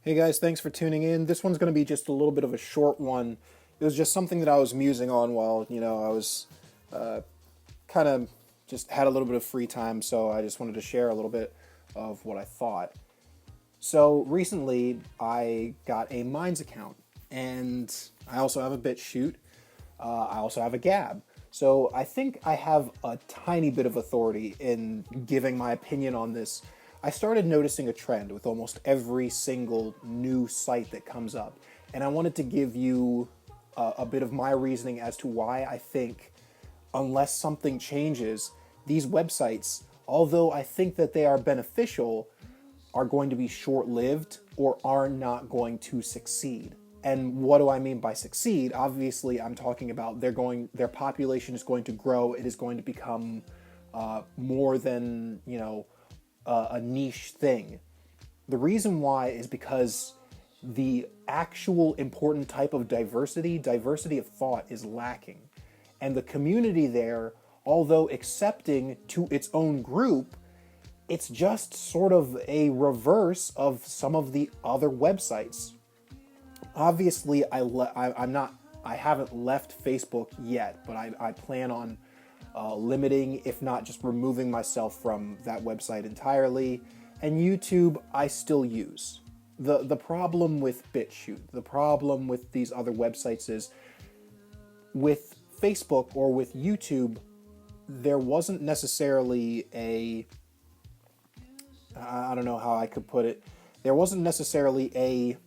Hey guys, thanks for tuning in. This one's going to be just a little bit of a short one. It was just something that I was musing on while, I was kind of just had a little bit of free time, so I just wanted to share a little bit of what I thought. So recently, I got a Minds account, and I also have a BitChute. I also have a Gab. So I think I have a tiny bit of authority in giving my opinion on this. I started noticing a trend with almost every single new site that comes up, and I wanted to give you a bit of my reasoning as to why I think, unless something changes, these websites, although I think that they are beneficial, are going to be short lived or are not going to succeed. And what do I mean by succeed? Obviously, I'm talking about their population is going to grow. It is going to become more than, a niche thing. The reason why is because the actual important type of diversity of thought is lacking. And the community there, although accepting to its own group, it's just sort of a reverse of some of the other websites. Obviously, I haven't left Facebook yet, but I plan on limiting, if not just removing myself from that website entirely. And YouTube, I still use. The problem with BitChute, the problem with these other websites is with Facebook or with YouTube, there wasn't necessarily I don't know how I could put it, there wasn't necessarily a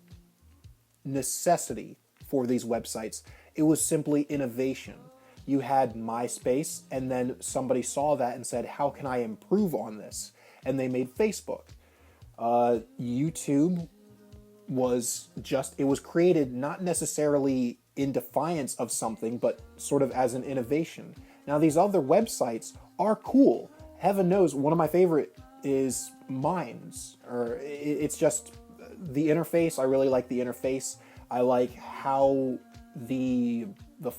necessity for these websites. It was simply innovation. You had MySpace, and then somebody saw that and said, how can I improve on this? And they made Facebook. YouTube it was created not necessarily in defiance of something, but sort of as an innovation. Now, these other websites are cool. Heaven knows, one of my favorite is Minds, or it's just the interface. I really like the interface. I like how the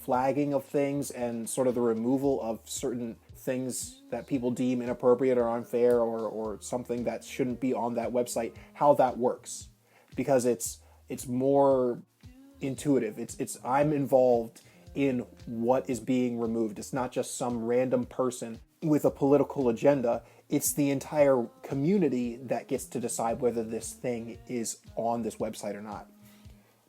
flagging of things and sort of the removal of certain things that people deem inappropriate or unfair or something that shouldn't be on that website, how that works. Because it's more intuitive. It's I'm involved in what is being removed. It's not just some random person with a political agenda. It's the entire community that gets to decide whether this thing is on this website or not.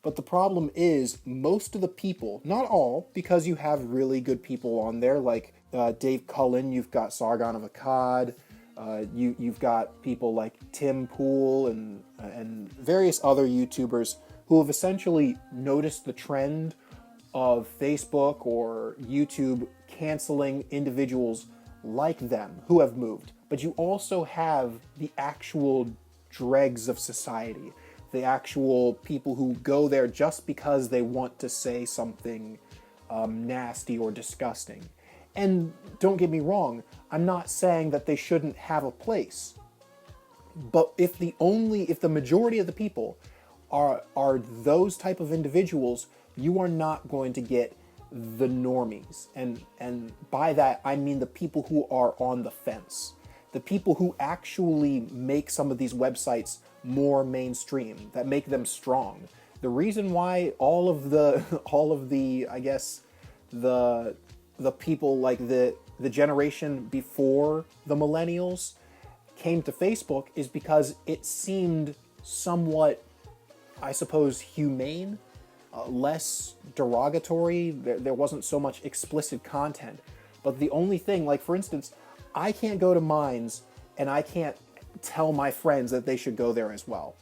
But the problem is, most of the people, not all, because you have really good people on there, like Dave Cullen, you've got Sargon of Akkad, you've got people like Tim Pool and various other YouTubers who have essentially noticed the trend of Facebook or YouTube canceling individuals like them who have moved. But you also have the actual dregs of society, the actual people who go there just because they want to say something nasty or disgusting. And don't get me wrong, I'm not saying that they shouldn't have a place. But if the majority of the people are those type of individuals, you are not going to get the normies. And by that I mean the people who are on the fence. The people who actually make some of these websites more mainstream, that make them strong. The reason why all of the I guess the people like the generation before the millennials came to Facebook is because it seemed somewhat, I suppose, humane, less derogatory. There wasn't so much explicit content. But the only thing, like for instance, I can't go to Minds and I can't tell my friends that they should go there as well.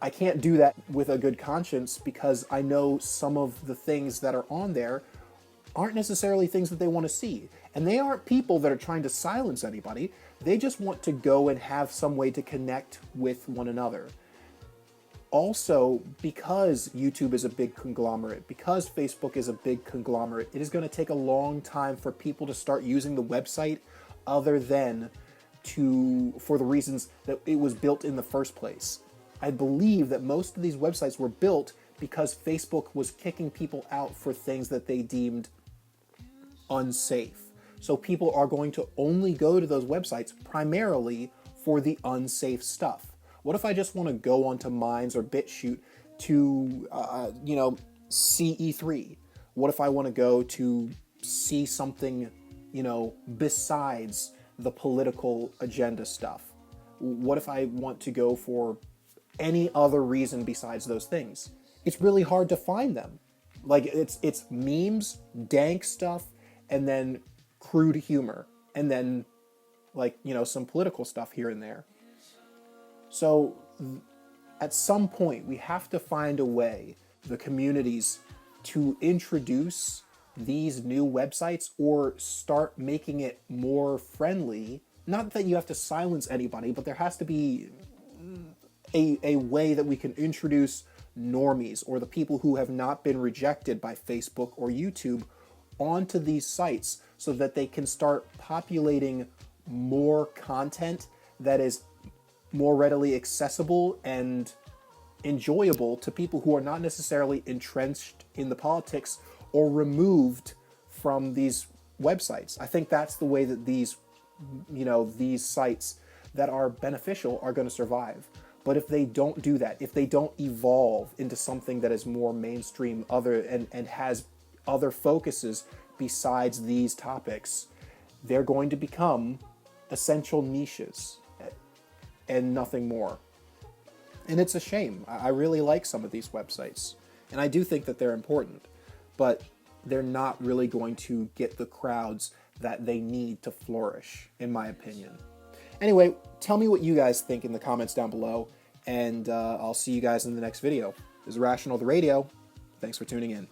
I can't do that with a good conscience because I know some of the things that are on there aren't necessarily things that they want to see. And they aren't people that are trying to silence anybody. They just want to go and have some way to connect with one another. Also, because YouTube is a big conglomerate, because Facebook is a big conglomerate, it is going to take a long time for people to start using the website other than for the reasons that it was built in the first place. I believe that most of these websites were built because Facebook was kicking people out for things that they deemed unsafe. So people are going to only go to those websites primarily for the unsafe stuff. What if I just want to go onto Minds or BitChute to, see E3? What if I want to go to see something, besides the political agenda stuff? What if I want to go for any other reason besides those things? It's really hard to find them. Like, it's memes, dank stuff, and then crude humor, and then some political stuff here and there. So at some point we have to find a way, the communities, to introduce these new websites or start making it more friendly. Not that you have to silence anybody, but there has to be a way that we can introduce normies or the people who have not been rejected by Facebook or YouTube onto these sites so that they can start populating more content that is more readily accessible and enjoyable to people who are not necessarily entrenched in the politics or removed from these websites. I think that's the way that these sites that are beneficial are going to survive. But if they don't do that, if they don't evolve into something that is more mainstream and has other focuses besides these topics, they're going to become essential niches and nothing more. And it's a shame. I really like some of these websites, and I do think that they're important, but they're not really going to get the crowds that they need to flourish, in my opinion. Anyway, tell me what you guys think in the comments down below, and I'll see you guys in the next video. This is Rational the Radio. Thanks for tuning in.